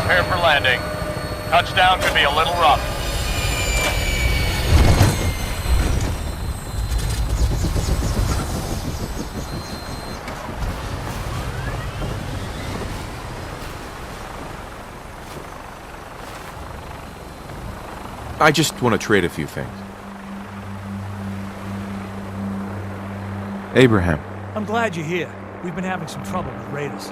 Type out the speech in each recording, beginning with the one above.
Prepare for landing. Touchdown could be a little rough. I just want to trade a few things. Abraham. I'm glad you're here. We've been having some trouble with raiders.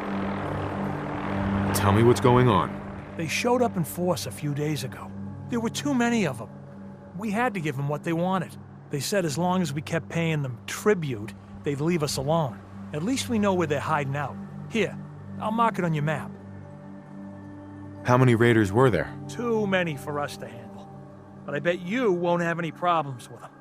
Tell me what's going on. They showed up in force a few days ago. There were too many of them. We had to give them what they wanted. They said as long as we kept paying them tribute, they'd leave us alone. At least we know where they're hiding out. Here, I'll mark it on your map. How many raiders were there? Too many for us to handle. But I bet you won't have any problems with them.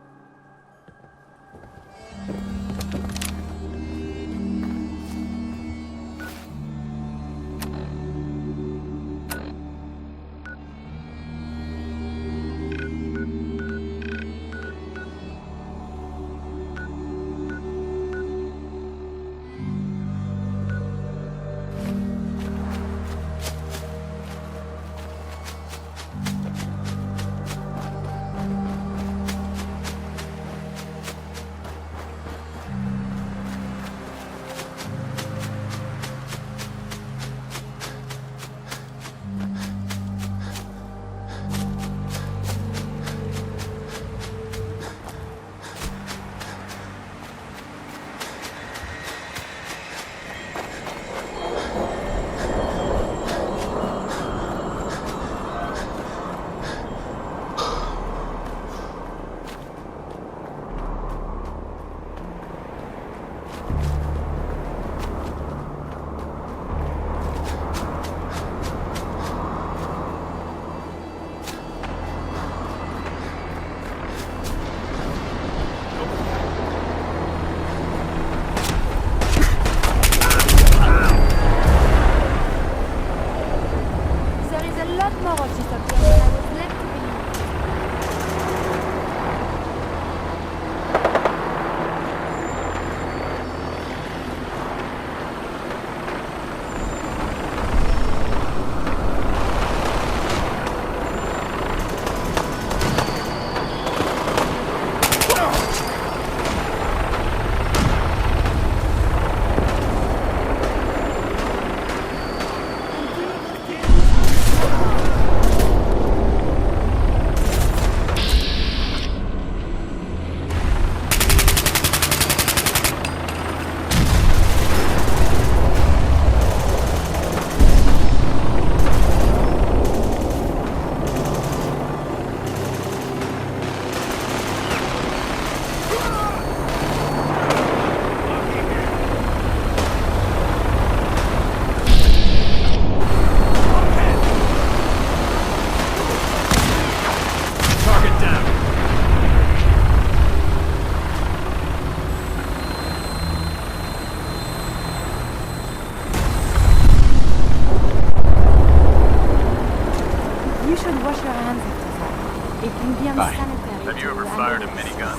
Have you ever fired a minigun?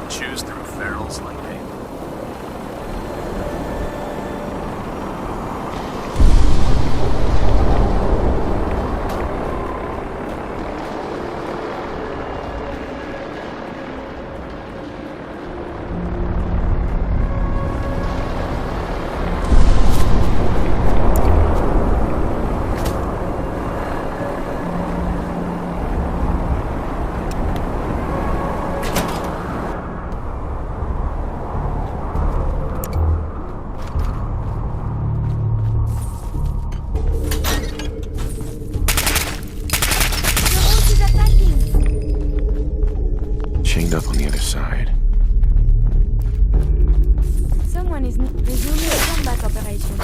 Choose through barrels like paint. Chained up on the other side. Someone is resuming a combat operation.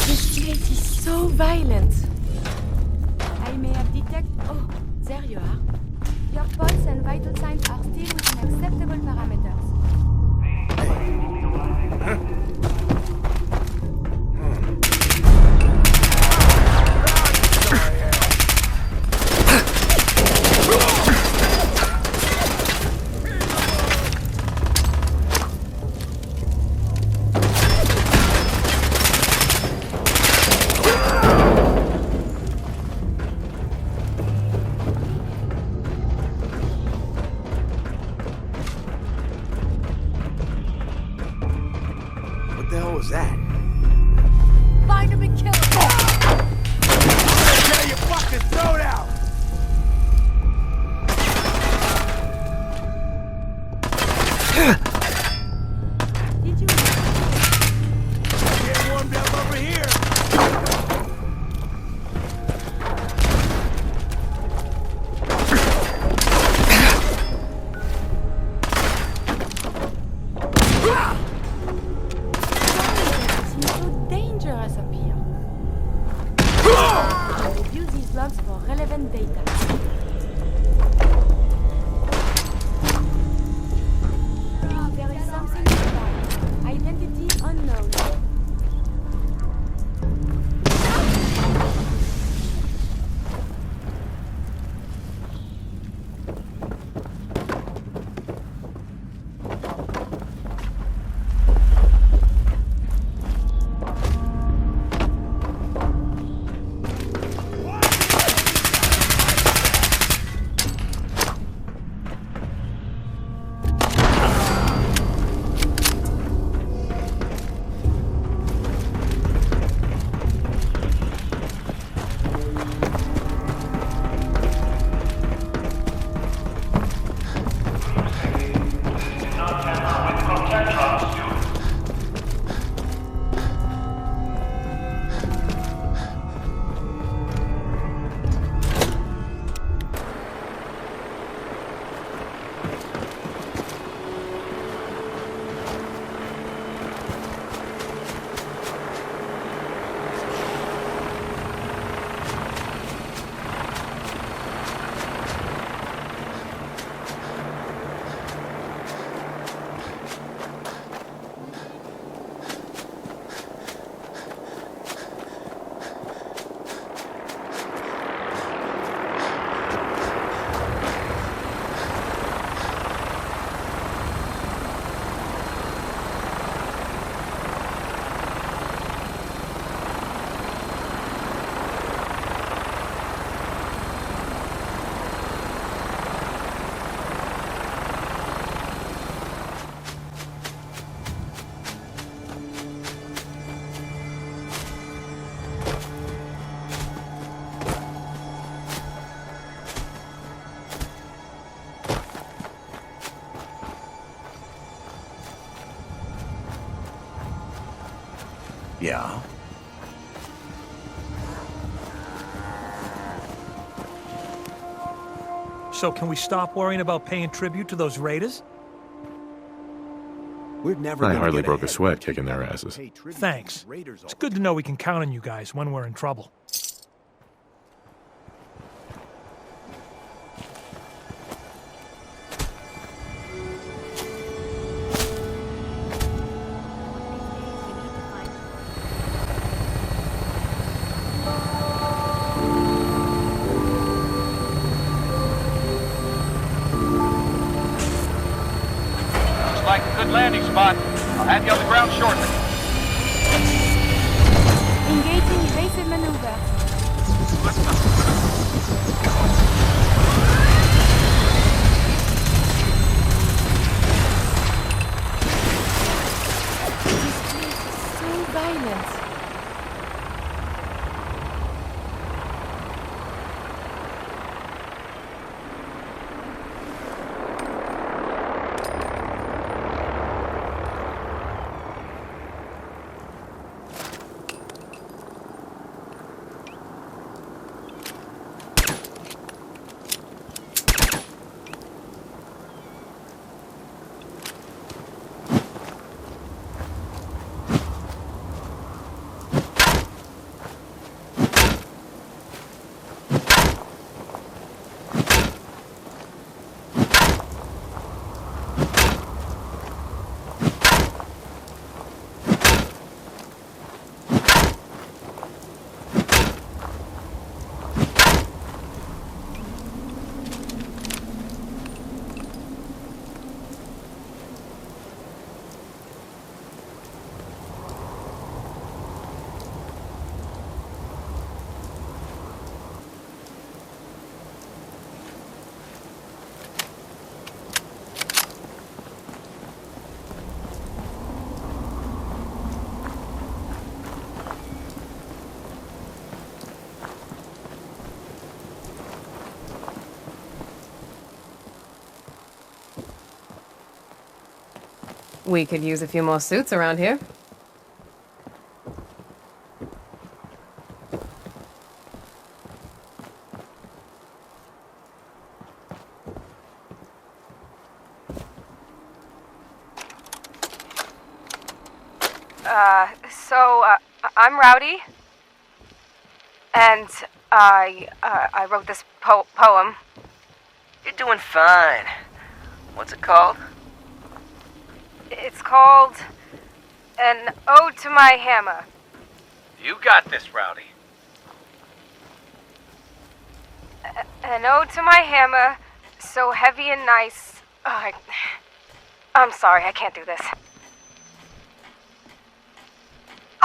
This place is so violent. I may have detected... Oh, there you are. Your pulse and vital signs are still within acceptable parameters. What the hell was that? Find him and kill him! Get your fucking throat out! Did you... Get warmed up over here! Seems so dangerous up here. Review these logs for relevant data. Oh, there is something nearby. Identity unknown. Yeah. So can we stop worrying about paying tribute to those raiders? We're never I gonna hardly get broke a ahead sweat if we kicking their have to asses. pay tribute to Thanks. these raiders It's all good to know we can count on you guys when we're in trouble. Looks like a good landing spot. I'll have you on the ground shortly. Engaging evasive maneuver. This place is so violent. We could use a few more suits around here. I'm Rowdy, and I wrote this poem. You're doing fine. What's it called? It's called An Ode to My Hammer. You got this, Rowdy. An ode to my hammer, so heavy and nice. I'm sorry, I can't do this.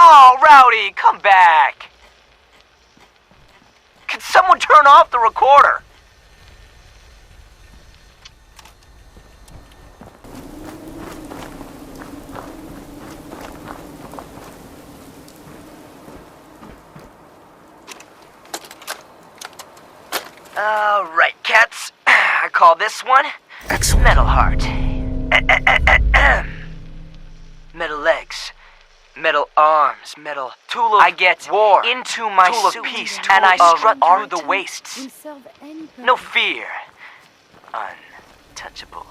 Oh, Rowdy, come back! Can someone turn off the recorder? All right, cats. I call this one Excellent. Metal Heart. Metal legs. Metal arms, metal tool of I get war into my tool suit of peace, and I strut through the wastes. Will serve any purpose. No fear, untouchable.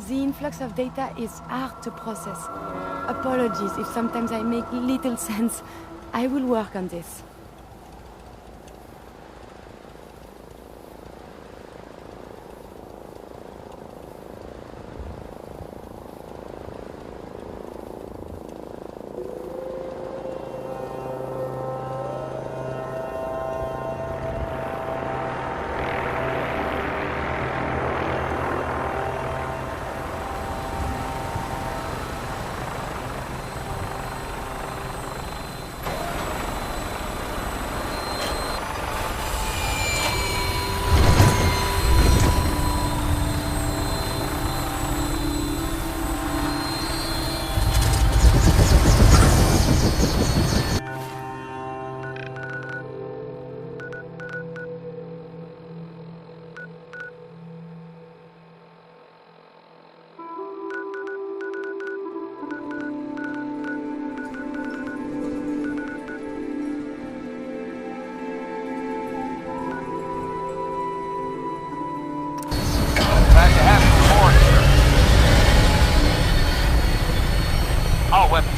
The influx of data is hard to process. Apologies if sometimes I make little sense. I will work on this.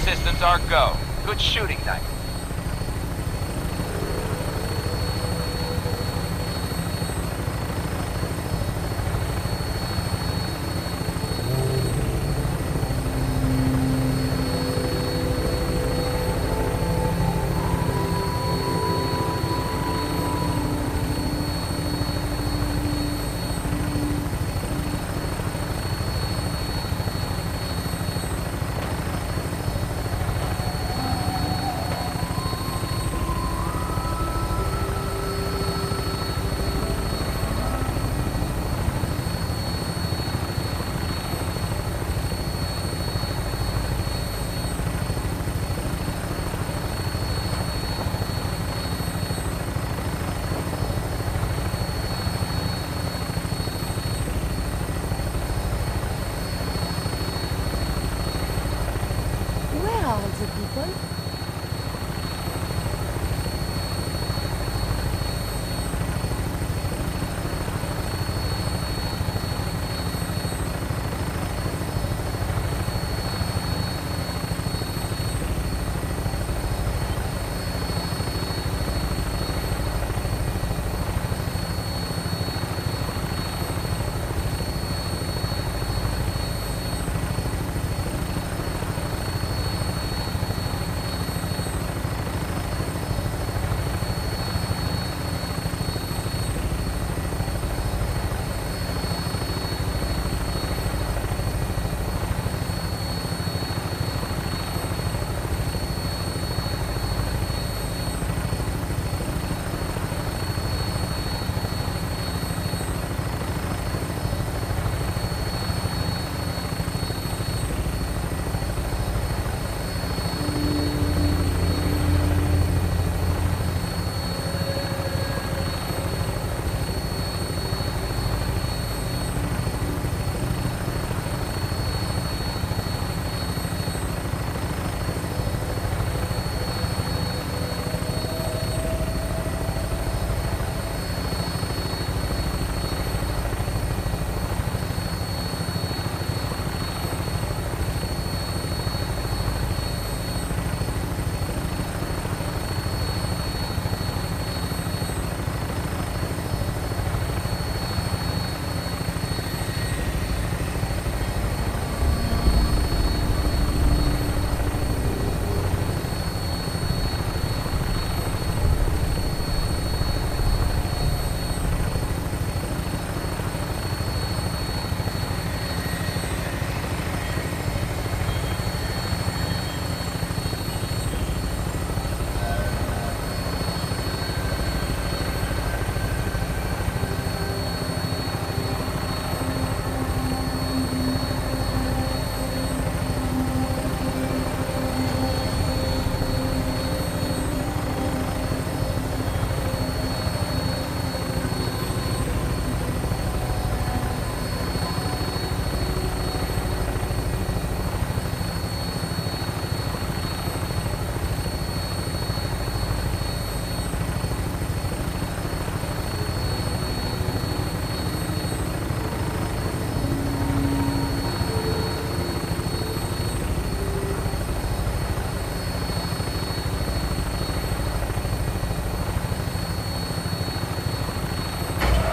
systems are go. Good shooting night. Where are all the people?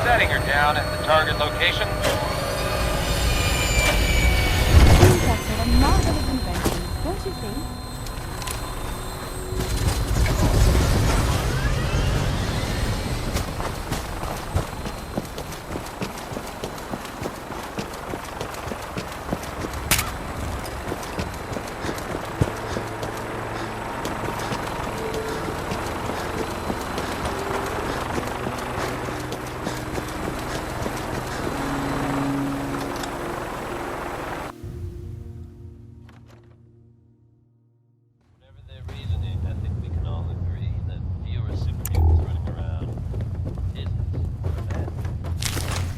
Setting her down at the target location. That's a marvelous invention, don't you think?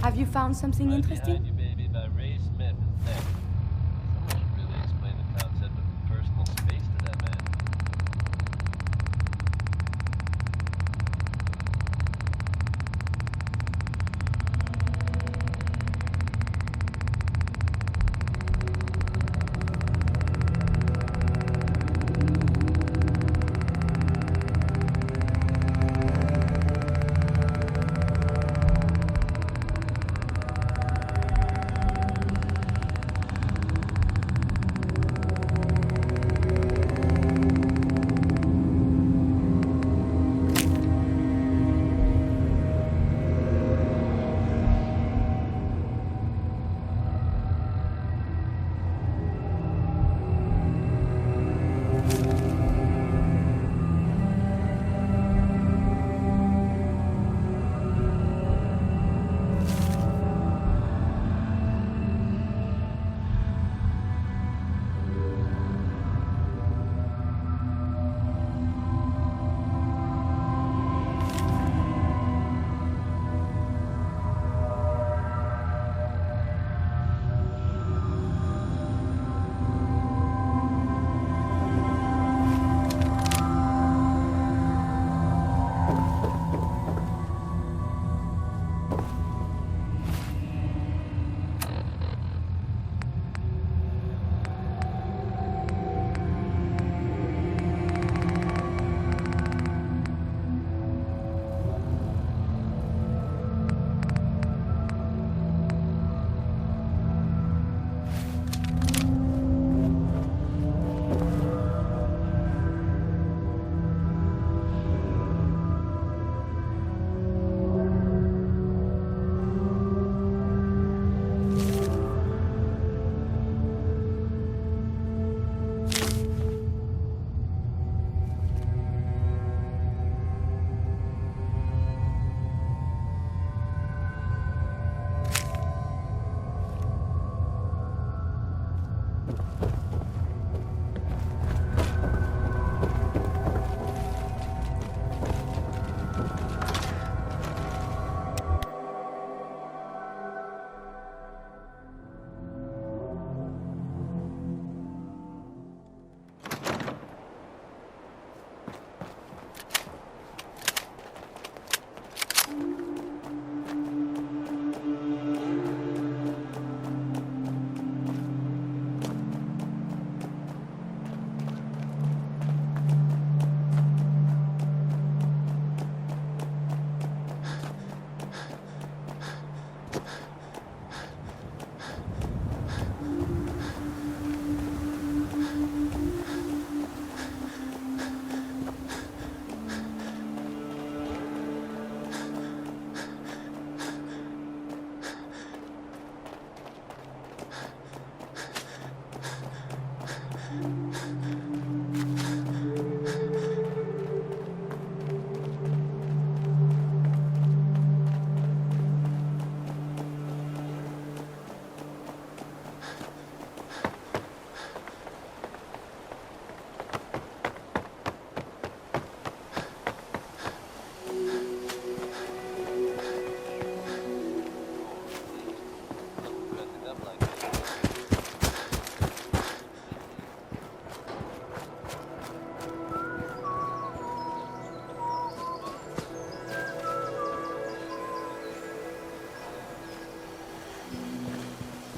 Have you found something interesting?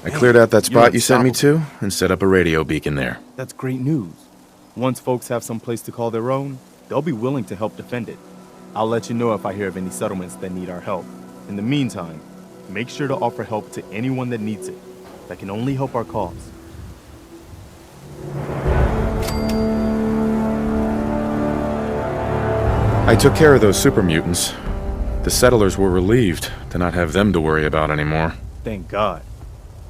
I cleared out that spot you're you sent me unstoppable. to and set up a radio beacon there. That's great news. Once folks have some place to call their own, they'll be willing to help defend it. I'll let you know if I hear of any settlements that need our help. In the meantime, make sure to offer help to anyone that needs it. That can only help our cause. I took care of those super mutants. The settlers were relieved to not have them to worry about anymore. Thank God.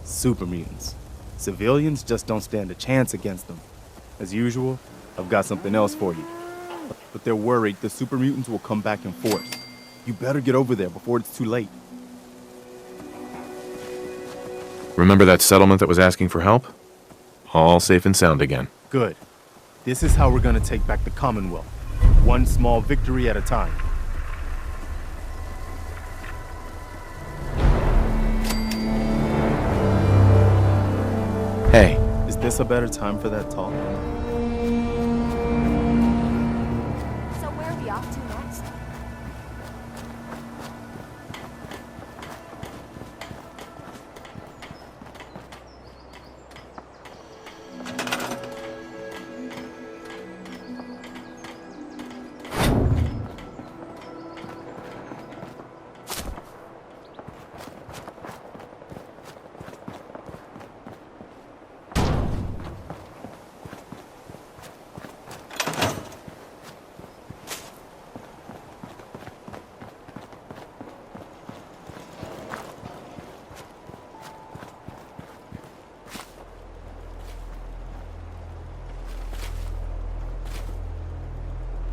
Super mutants. Civilians just don't stand a chance against them. As usual, I've got something else for you. But they're worried the super mutants will come back in force. You better get over there before it's too late. Remember that settlement that was asking for help? All safe and sound again. Good. This is how we're gonna take back the Commonwealth. One small victory at a time. Hey. Is this a better time for that talk? So where are we off to next?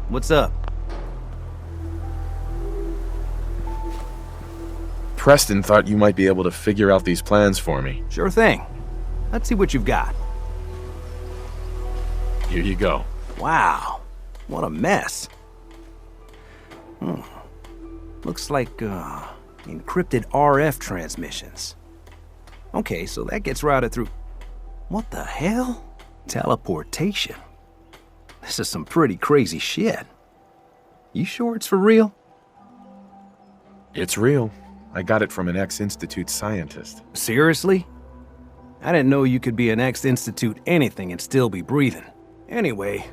What's up? Preston thought you might be able to figure out these plans for me. Sure thing. Let's see what you've got. Here you go. Wow, what a mess. Looks like, encrypted RF transmissions. Okay, so that gets routed through... What the hell? Teleportation. This is some pretty crazy shit. You sure it's for real? It's real. I got it from an ex-Institute scientist. Seriously? I didn't know you could be an ex-Institute anything and still be breathing. Anyway,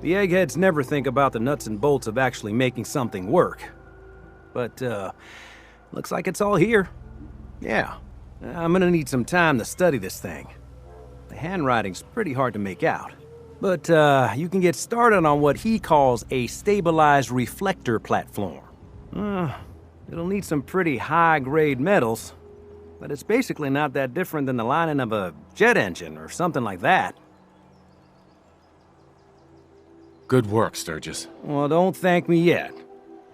the eggheads never think about the nuts and bolts of actually making something work. But, looks like it's all here. Yeah, I'm gonna need some time to study this thing. The handwriting's pretty hard to make out. But, you can get started on what he calls a stabilized reflector platform. It'll need some pretty high-grade metals, but it's basically not that different than the lining of a jet engine or something like that. Good work, Sturgis. Well, don't thank me yet.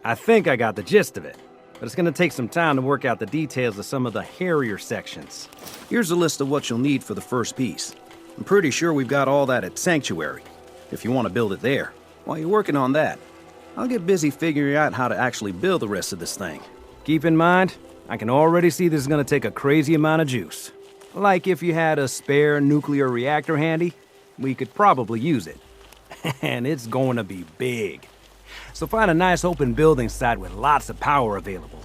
I think I got the gist of it, but it's gonna take some time to work out the details of some of the hairier sections. Here's a list of what you'll need for the first piece. I'm pretty sure we've got all that at Sanctuary, if you want to build it there. While you're working on that, I'll get busy figuring out how to actually build the rest of this thing. Keep in mind, I can already see this is gonna take a crazy amount of juice. Like if you had a spare nuclear reactor handy, we could probably use it. And it's going to be big. So find a nice open building site with lots of power available.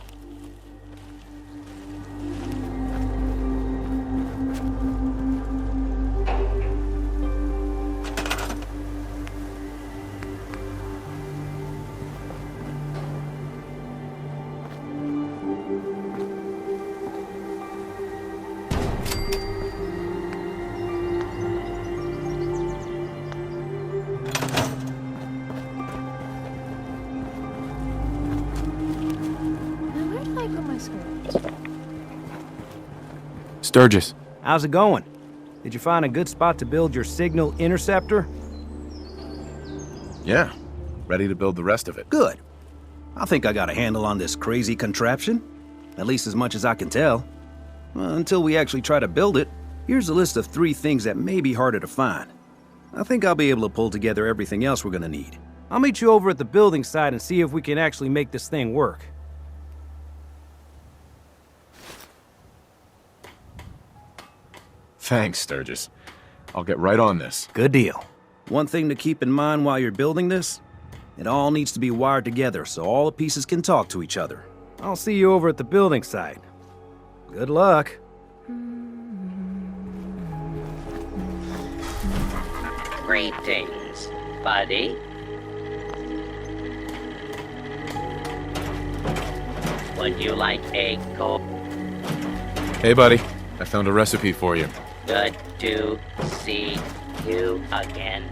Sturgis. How's it going? Did you find a good spot to build your signal interceptor? Yeah. Ready to build the rest of it. Good. I think I got a handle on this crazy contraption. At least as much as I can tell. Well, until we actually try to build it, here's a list of 3 things that may be harder to find. I think I'll be able to pull together everything else we're gonna need. I'll meet you over at the building site and see if we can actually make this thing work. Thanks, Sturgis. I'll get right on this. Good deal. One thing to keep in mind while you're building this, it all needs to be wired together so all the pieces can talk to each other. I'll see you over at the building site. Good luck. Greetings, buddy. Would you like a cold? Hey, buddy. I found a recipe for you. Good to see you again.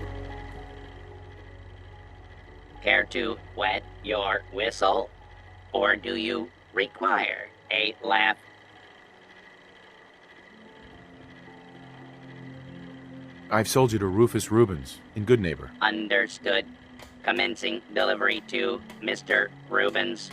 Care to wet your whistle? Or do you require a laugh? I've sold you to Rufus Rubens in Good Neighbor. Understood. Commencing delivery to Mr. Rubens.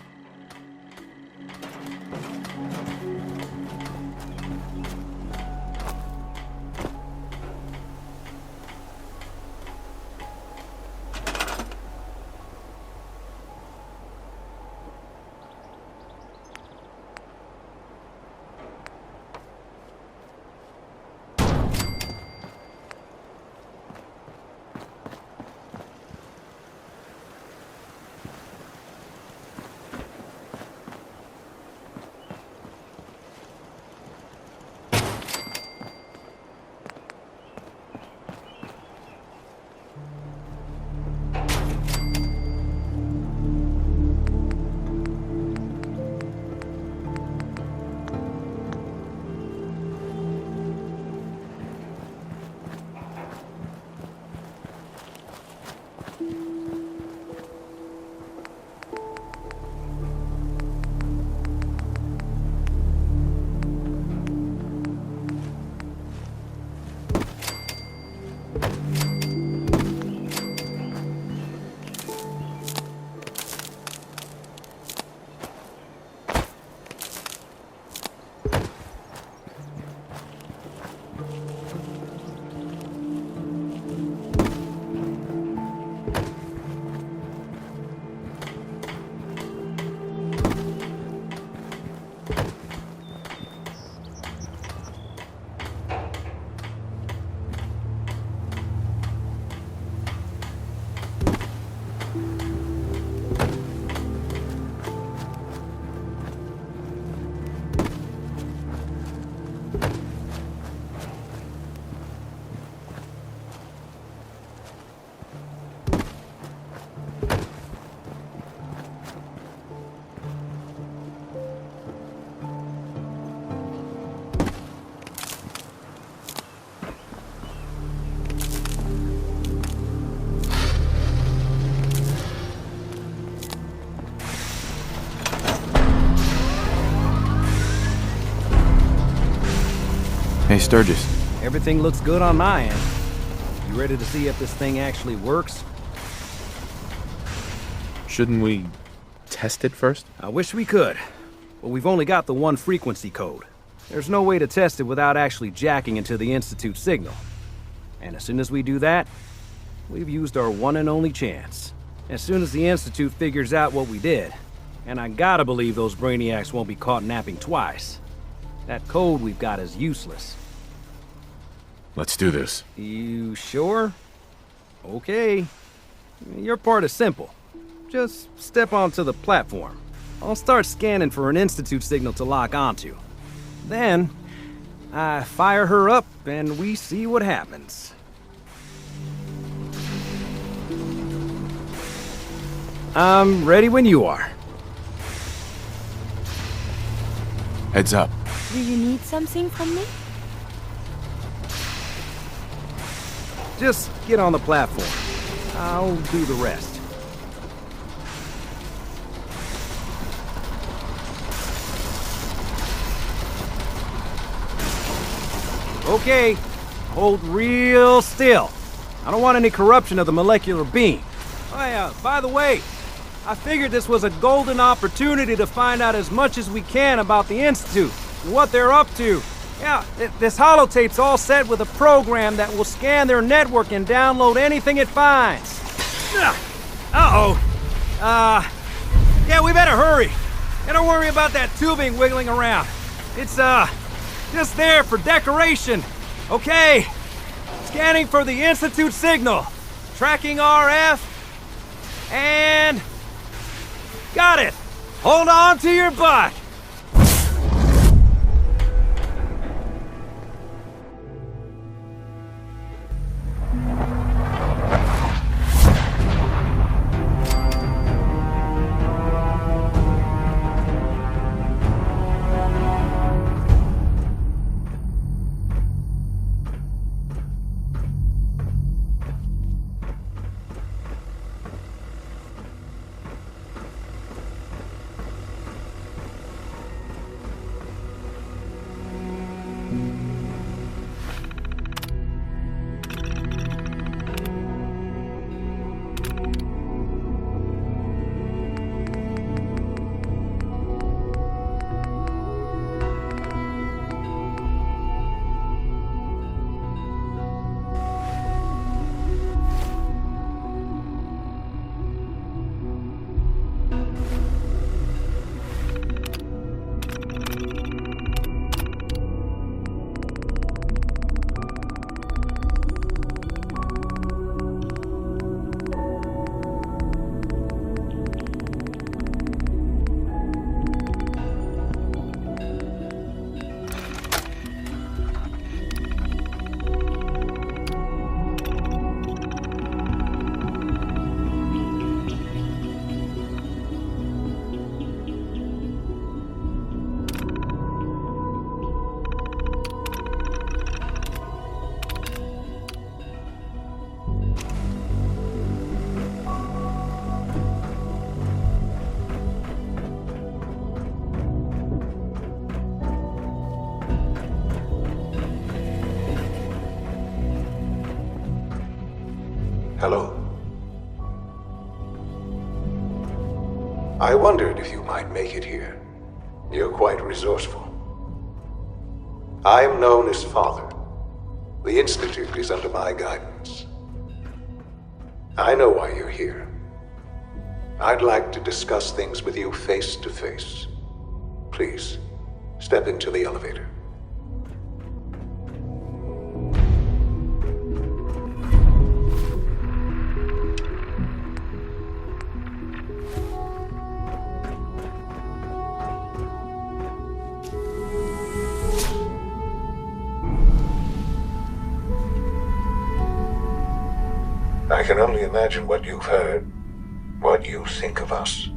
Hey, Sturgis. Everything looks good on my end. You ready to see if this thing actually works? Shouldn't we test it first? I wish we could, but we've only got the one frequency code. There's no way to test it without actually jacking into the Institute signal. And as soon as we do that, we've used our one and only chance. As soon as the Institute figures out what we did, and I gotta believe those brainiacs won't be caught napping twice, that code we've got is useless. Let's do this. You sure? Okay. Your part is simple. Just step onto the platform. I'll start scanning for an Institute signal to lock onto. Then, I fire her up and we see what happens. I'm ready when you are. Heads up. Do you need something from me? Just get on the platform. I'll do the rest. Okay, hold real still. I don't want any corruption of the molecular beam. Oh yeah, by the way, I figured this was a golden opportunity to find out as much as we can about the Institute and what they're up to. Yeah, this holotape's all set with a program that will scan their network and download anything it finds. Uh-oh. Yeah, we better hurry. And don't worry about that tubing wiggling around. It's, just there for decoration. Okay. Scanning for the Institute signal. Tracking RF. And... got it. Hold on to your butt. Hello. I wondered if you might make it here. You're quite resourceful. I am known as Father. The Institute is under my guidance. I know why you're here. I'd like to discuss things with you face to face. Please, step into the elevator. I can only imagine what you've heard, what you think of us.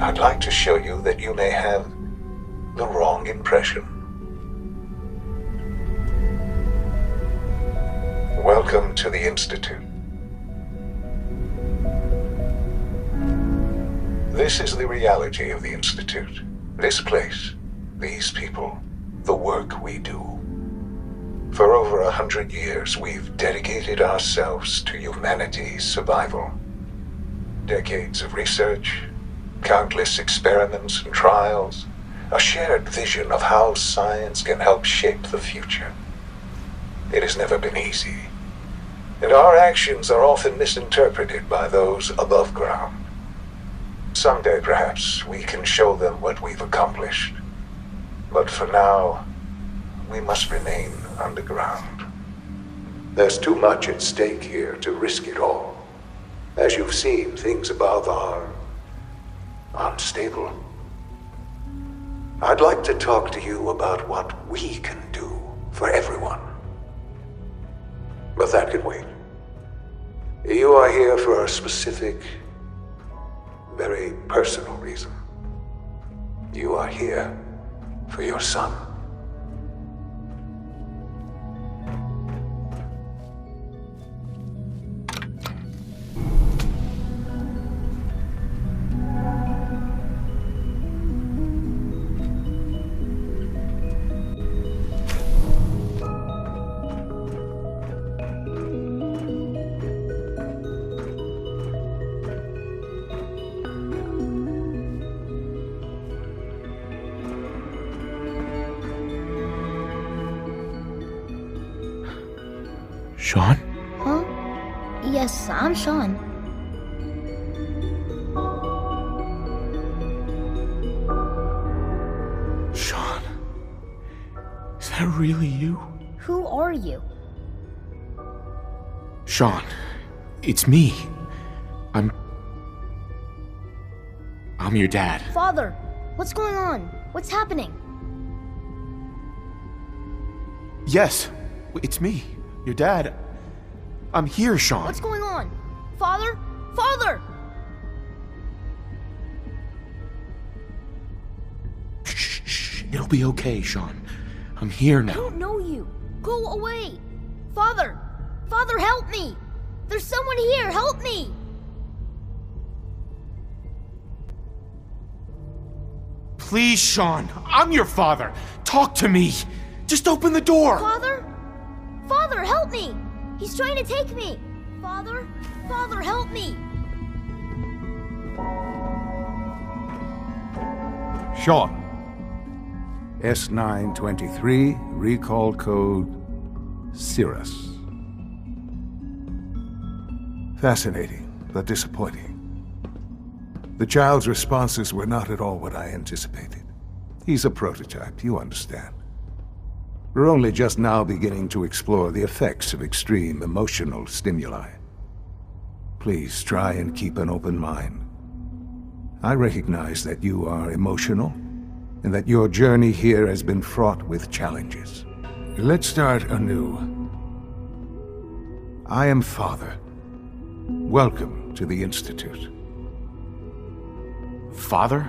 I'd like to show you that you may have the wrong impression. Welcome to the Institute. This is the reality of the Institute. This place, these people, the work we do. For over 100 years, we've dedicated ourselves to humanity's survival. Decades of research, countless experiments and trials, a shared vision of how science can help shape the future. It has never been easy, and our actions are often misinterpreted by those above ground. Someday, perhaps, we can show them what we've accomplished. But for now, we must remain underground. There's too much at stake here to risk it all. As you've seen, things above are unstable. I'd like to talk to you about what we can do for everyone. But that can wait. You are here for a specific, very personal reason. You are here for your son. Sean? Huh? Yes, I'm Sean. Sean? Is that really you? Who are you? Sean, it's me. I'm your dad. Father, what's going on? What's happening? Yes, it's me. Your dad. I'm here, Sean. What's going on? Father? Father! Shh. It'll be okay, Sean. I'm here now. I don't know you. Go away. Father! Father, help me! There's someone here. Help me! Please, Sean. I'm your father. Talk to me. Just open the door. Father? Father, help me! He's trying to take me! Father? Father, help me! Sean. S923, recall code Cirrus. Fascinating, but disappointing. The child's responses were not at all what I anticipated. He's a prototype, you understand. We're only just now beginning to explore the effects of extreme emotional stimuli. Please try and keep an open mind. I recognize that you are emotional, and that your journey here has been fraught with challenges. Let's start anew. I am Father. Welcome to the Institute. Father?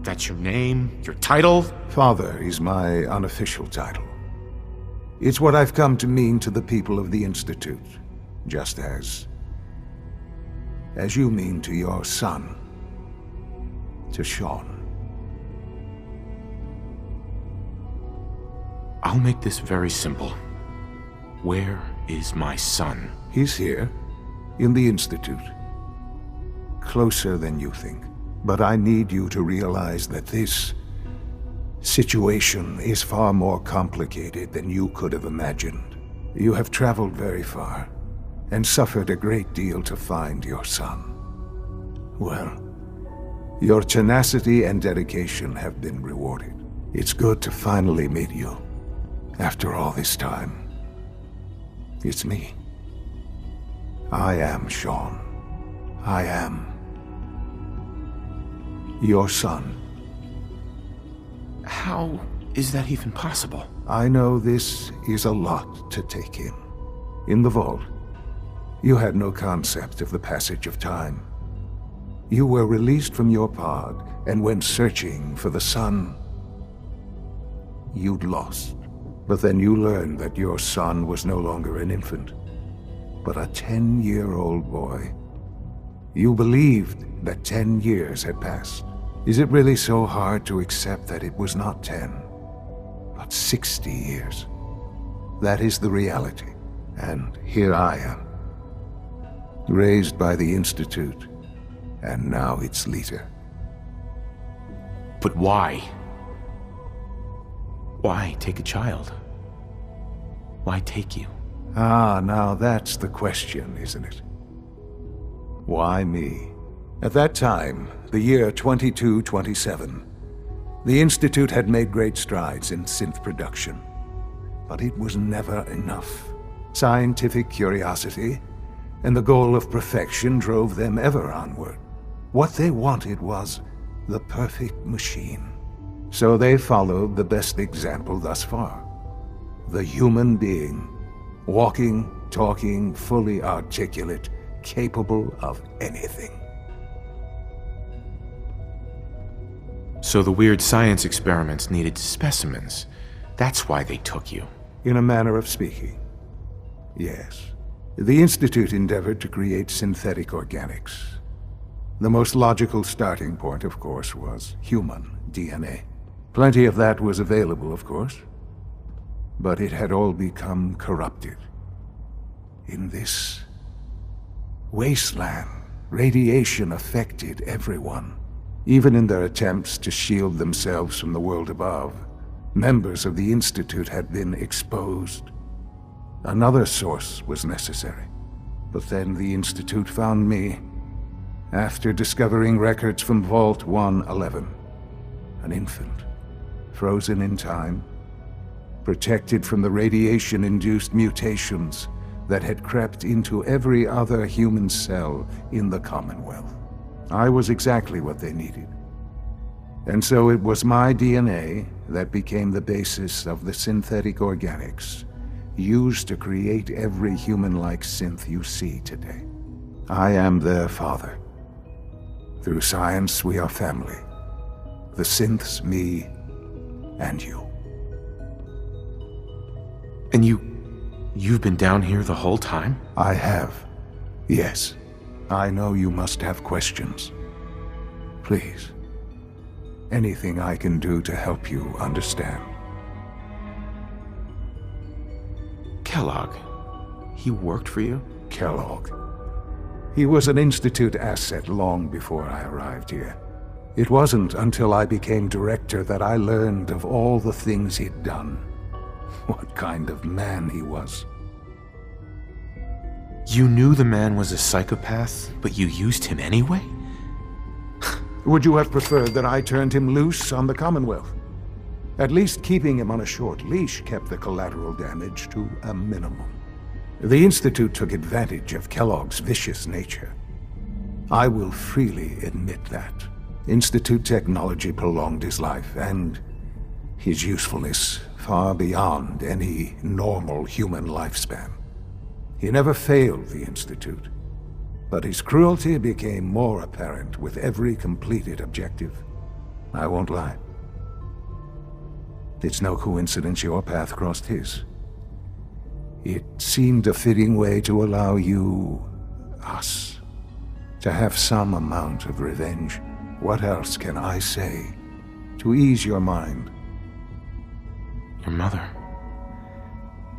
That's your name? Your title? Father is my unofficial title. It's what I've come to mean to the people of the Institute, just as you mean to your son, to Sean. I'll make this very simple. Where is my son? He's here, in the Institute. Closer than you think. But I need you to realize that this situation is far more complicated than you could have imagined. You have traveled very far, and suffered a great deal to find your son. Well, your tenacity and dedication have been rewarded. It's good to finally meet you, after all this time. It's me. I am Sean. I am your son. How is that even possible? I know this is a lot to take in. In the vault, you had no concept of the passage of time. You were released from your pod and went searching for the sun you'd lost. But then you learned that your son was no longer an infant, but a 10-year-old boy. You believed that 10 years had passed. Is it really so hard to accept that it was not 10, but 60 years? That is the reality. And here I am, raised by the Institute, and now its leader. But why? Why take a child? Why take you? Ah, now that's the question, isn't it? Why me? At that time, the year 2227, the Institute had made great strides in synth production. But it was never enough. Scientific curiosity and the goal of perfection drove them ever onward. What they wanted was the perfect machine. So they followed the best example thus far. The human being, walking, talking, fully articulate, capable of anything. So the weird science experiments needed specimens. That's why they took you. In a manner of speaking, yes. The Institute endeavored to create synthetic organics. The most logical starting point, of course, was human DNA. Plenty of that was available, of course. But it had all become corrupted. In this wasteland, radiation affected everyone. Even in their attempts to shield themselves from the world above, members of the Institute had been exposed. Another source was necessary. But then the Institute found me, after discovering records from Vault 111. An infant, frozen in time, protected from the radiation-induced mutations that had crept into every other human cell in the Commonwealth. I was exactly what they needed. And so it was my DNA that became the basis of the synthetic organics used to create every human-like synth you see today. I am their father. Through science, we are family. The synths, me, and you. And you've been down here the whole time? I have. Yes. I know you must have questions. Please. Anything I can do to help you understand. Kellogg. He worked for you? Kellogg. He was an Institute asset long before I arrived here. It wasn't until I became director that I learned of all the things he'd done. What kind of man he was. You knew the man was a psychopath, but you used him anyway? Would you have preferred that I turned him loose on the Commonwealth? At least keeping him on a short leash kept the collateral damage to a minimum. The Institute took advantage of Kellogg's vicious nature. I will freely admit that. Institute technology prolonged his life, and his usefulness far beyond any normal human lifespan. He never failed the Institute, but his cruelty became more apparent with every completed objective. I won't lie. It's no coincidence your path crossed his. It seemed a fitting way to allow you, us, to have some amount of revenge. What else can I say to ease your mind? Your mother.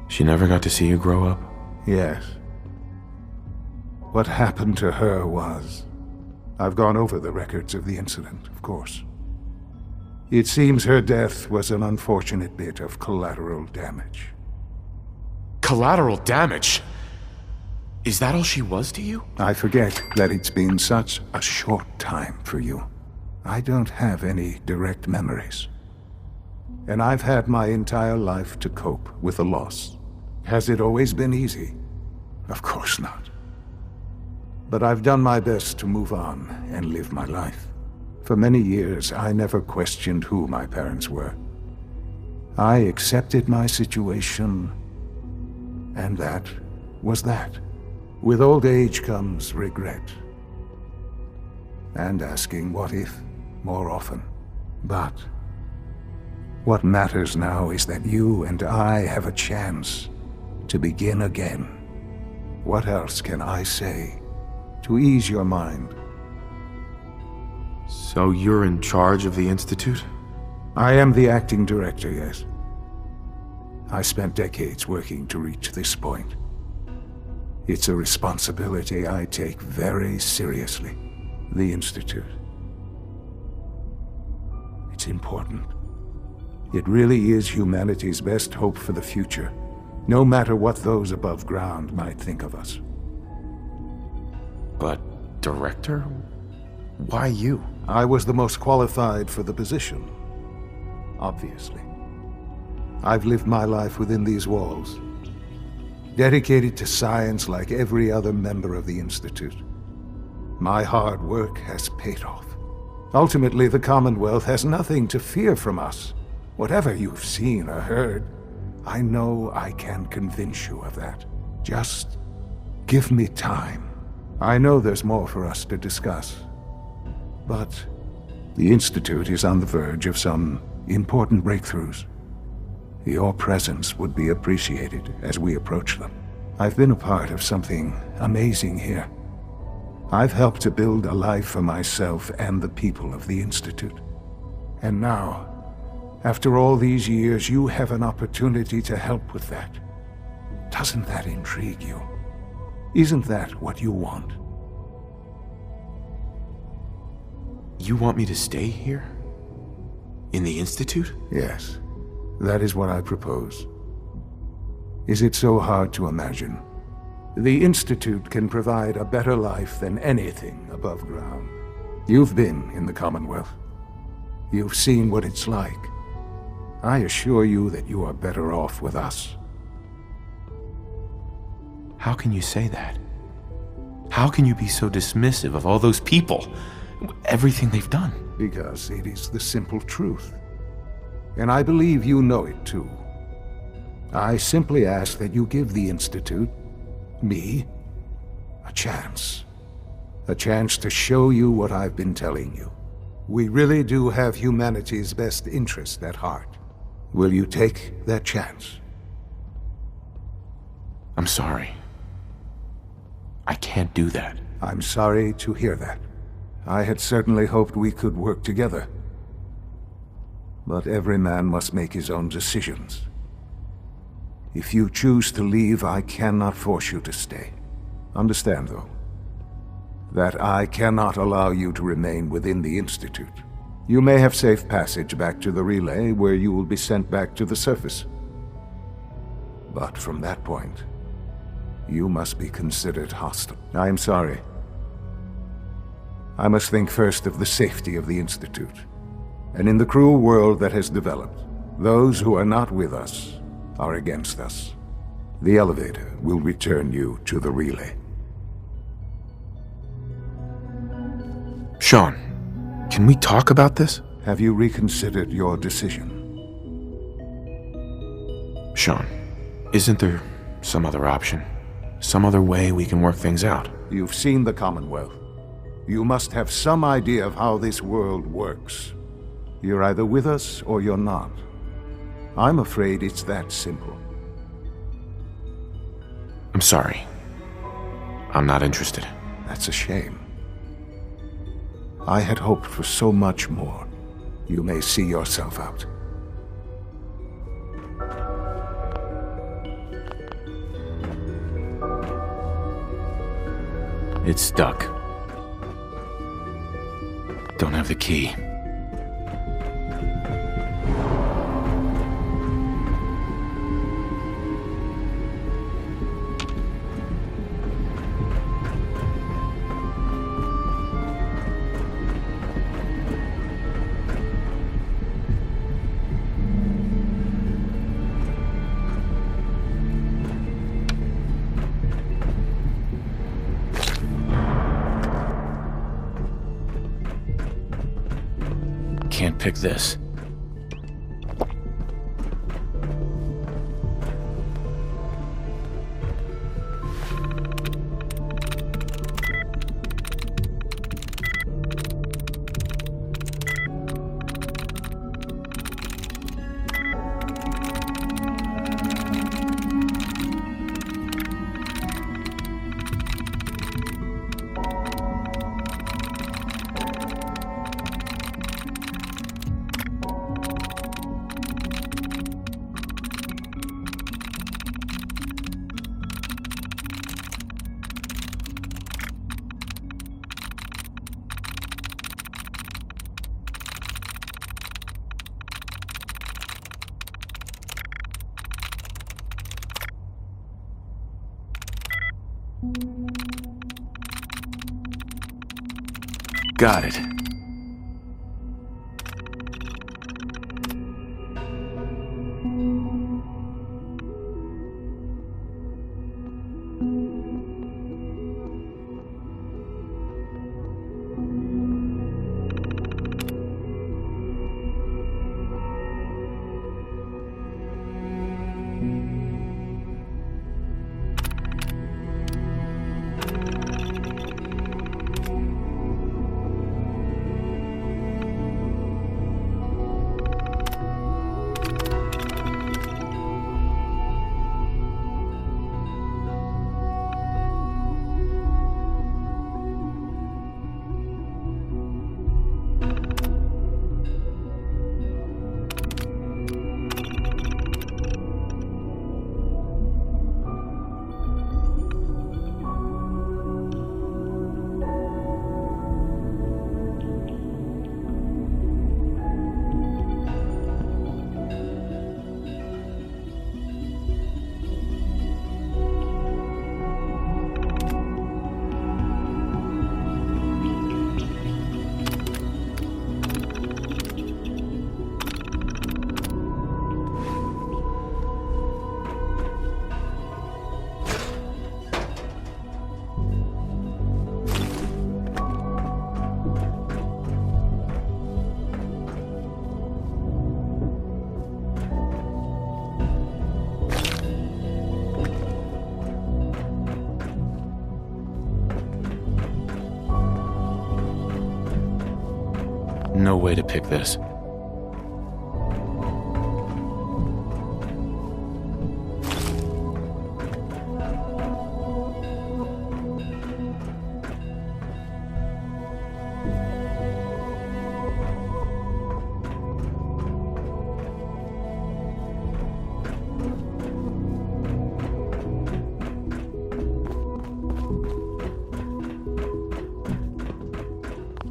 She never got to see you grow up? Yes. What happened to her was... I've gone over the records of the incident, of course. It seems her death was an unfortunate bit of collateral damage. Collateral damage? Is that all she was to you? I forget that it's been such a short time for you. I don't have any direct memories. And I've had my entire life to cope with the loss. Has it always been easy? Of course not. But I've done my best to move on and live my life. For many years, I never questioned who my parents were. I accepted my situation, and that was that. With old age comes regret. And asking what if more often. But what matters now is that you and I have a chance to begin again. What else can I say to ease your mind? So you're in charge of the Institute? I am the acting director, yes. I spent decades working to reach this point. It's a responsibility I take very seriously. The Institute. It's important. It really is humanity's best hope for the future, no matter what those above ground might think of us. But, Director? Why you? I was the most qualified for the position. Obviously. I've lived my life within these walls, dedicated to science like every other member of the Institute. My hard work has paid off. Ultimately, the Commonwealth has nothing to fear from us. Whatever you've seen or heard, I know I can convince you of that. Just give me time. I know there's more for us to discuss. But the Institute is on the verge of some important breakthroughs. Your presence would be appreciated as we approach them. I've been a part of something amazing here. I've helped to build a life for myself and the people of the Institute. And now, after all these years, you have an opportunity to help with that. Doesn't that intrigue you? Isn't that what you want? You want me to stay here? In the Institute? Yes. That is what I propose. Is it so hard to imagine? The Institute can provide a better life than anything above ground. You've been in the Commonwealth. You've seen what it's like. I assure you that you are better off with us. How can you say that? How can you be so dismissive of all those people? Everything they've done? Because it is the simple truth. And I believe you know it too. I simply ask that you give the Institute, me, a chance. A chance to show you what I've been telling you. We really do have humanity's best interest at heart. Will you take that chance? I'm sorry. I can't do that. I'm sorry to hear that. I had certainly hoped we could work together. But every man must make his own decisions. If you choose to leave, I cannot force you to stay. Understand, though, that I cannot allow you to remain within the Institute. You may have safe passage back to the relay, where you will be sent back to the surface. But from that point, you must be considered hostile. I am sorry. I must think first of the safety of the Institute. And in the cruel world that has developed, those who are not with us are against us. The elevator will return you to the relay. Sean, can we talk about this? Have you reconsidered your decision? Sean, isn't there some other option? Some other way we can work things out? You've seen the Commonwealth. You must have some idea of how this world works. You're either with us or you're not. I'm afraid it's that simple. I'm sorry. I'm not interested. That's a shame. I had hoped for so much more. You may see yourself out. It's stuck. Don't have the key. Can't pick this. Got it. No way to pick this.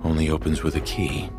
Only opens with a key.